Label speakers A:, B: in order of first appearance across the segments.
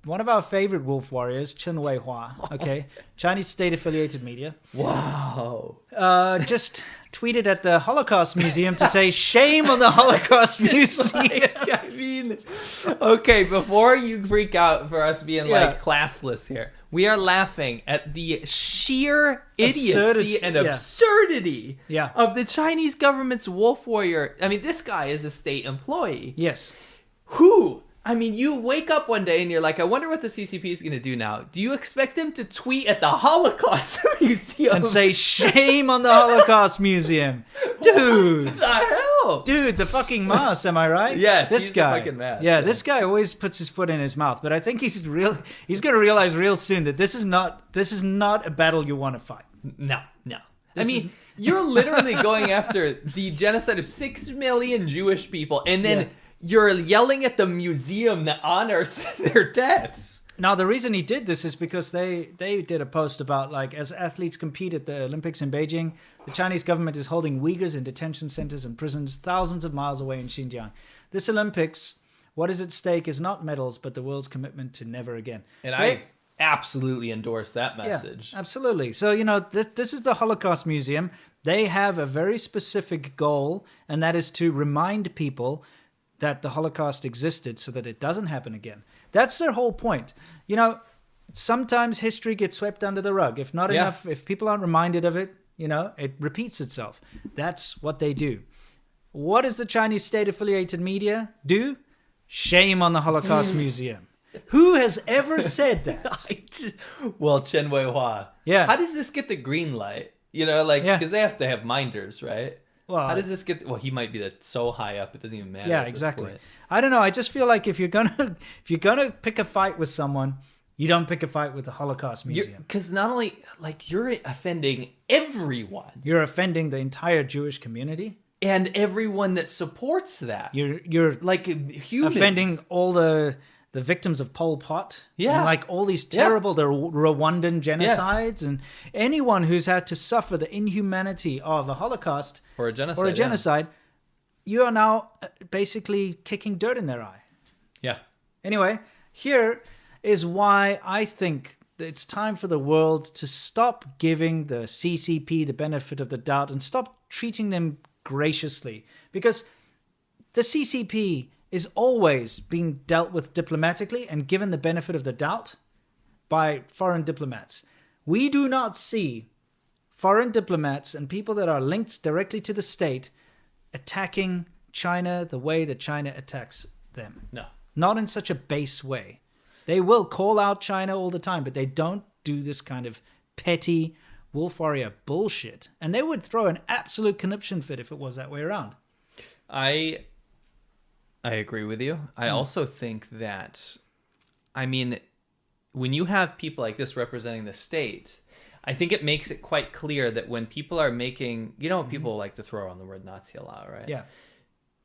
A: one of our favorite Wolf Warriors, Chen Weihua, okay, Chinese state-affiliated media.
B: Wow.
A: Just tweeted at the Holocaust Museum to say, shame on the Holocaust Museum.
B: I mean, okay, before you freak out for us being like classless here, we are laughing at the sheer idiocy and absurdity of the Chinese government's wolf warrior. I mean, this guy is a state employee.
A: Yes.
B: Who? I mean, you wake up one day and you're like, I wonder what the CCP is going to do now. Do you expect them to tweet at the Holocaust Museum?
A: And say, shame on the Holocaust Museum. Dude.
B: What the hell?
A: Dude, the fucking mask, am I right?
B: Yes,
A: this
B: he's
A: guy.
B: the fucking mask.
A: Yeah, this guy always puts his foot in his mouth. But I think he's going to realize real soon that this is not a battle you want to fight.
B: No. You're literally going after the genocide of 6 million Jewish people, and then you're yelling at the museum that honors their deaths.
A: Now, the reason he did this is because they did a post about, like, as athletes compete at the Olympics in Beijing, the Chinese government is holding Uyghurs in detention centers and prisons thousands of miles away in Xinjiang. This Olympics, what is at stake is not medals, but the world's commitment to never again.
B: And I absolutely endorse that message.
A: Yeah, absolutely. So, this is the Holocaust Museum. They have a very specific goal, and that is to remind people that the Holocaust existed so that it doesn't happen again. That's their whole point. Sometimes history gets swept under the rug. If not enough, if people aren't reminded of it, it repeats itself. That's what they do. What does the Chinese state-affiliated media do? Shame on the Holocaust Museum. Who has ever said that?
B: Well, Chen Weihua.
A: Yeah.
B: How does this get the green light? Because they have to have minders, right?
A: Well,
B: how does this get? Well, he might be so high up it doesn't even matter.
A: Yeah, exactly. I don't know. I just feel like if you're gonna pick a fight with someone, you don't pick a fight with the Holocaust Museum.
B: Because not only you're offending everyone,
A: you're offending the entire Jewish community
B: and everyone that supports that.
A: You're
B: like humans.
A: Offending all the victims of Pol Pot, and like all these terrible, the Rwandan genocides, and anyone who's had to suffer the inhumanity of a Holocaust
B: or a genocide,
A: you are now basically kicking dirt in their eye.
B: Yeah.
A: Anyway, here is why I think it's time for the world to stop giving the CCP the benefit of the doubt and stop treating them graciously, because the CCP is always being dealt with diplomatically and given the benefit of the doubt by foreign diplomats. We do not see foreign diplomats and people that are linked directly to the state attacking China the way that China attacks them.
B: No.
A: Not in such a base way. They will call out China all the time, but they don't do this kind of petty wolf warrior bullshit. And they would throw an absolute conniption fit if it was that way around.
B: I agree with you. I also think that, when you have people like this representing the state, I think it makes it quite clear that when people are making, people like to throw around the word Nazi a lot, right?
A: Yeah.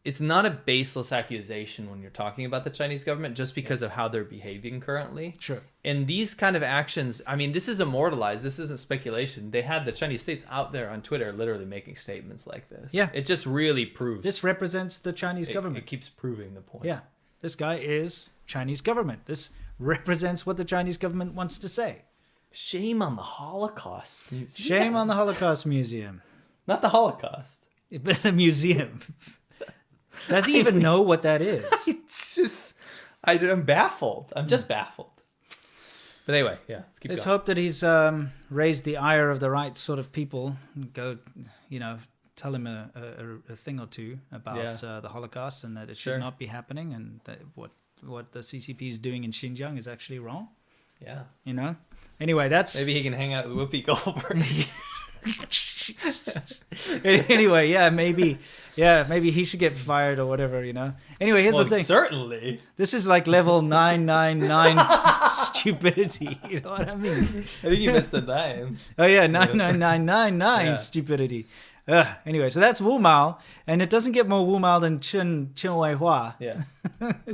B: It's not a baseless accusation when you're talking about the Chinese government just because of how they're behaving currently.
A: Sure.
B: And these kind of actions, this is immortalized. This isn't speculation. They had the Chinese states out there on Twitter literally making statements like this.
A: Yeah.
B: It just really proves.
A: This represents the Chinese government.
B: It keeps proving the point.
A: Yeah. This guy is Chinese government. This represents what the Chinese government wants to say.
B: Shame on the Holocaust Museum.
A: Shame on the Holocaust Museum.
B: Not the Holocaust.
A: But the museum. Does he even know what that is?
B: It's just, I'm baffled. I'm just baffled. But anyway, let's keep going.
A: Let's hope that he's raised the ire of the right sort of people. And go, tell him a thing or two about the Holocaust and that it should not be happening, and that what the CCP is doing in Xinjiang is actually wrong.
B: Yeah.
A: Anyway, that's...
B: Maybe he can hang out with Whoopi Goldberg.
A: Anyway, maybe he should get fired or whatever, Anyway, here's the thing.
B: Certainly.
A: This is like level 999 stupidity. You know what I mean?
B: I think you missed the 9.
A: Oh yeah, 99999 stupidity. Anyway, so that's Wu Mao, and it doesn't get more Wu Mao than Chen Weihua.
B: Yeah.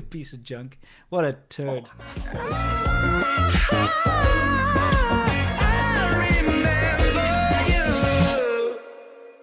A: Piece of junk. What a turd.
B: Oh.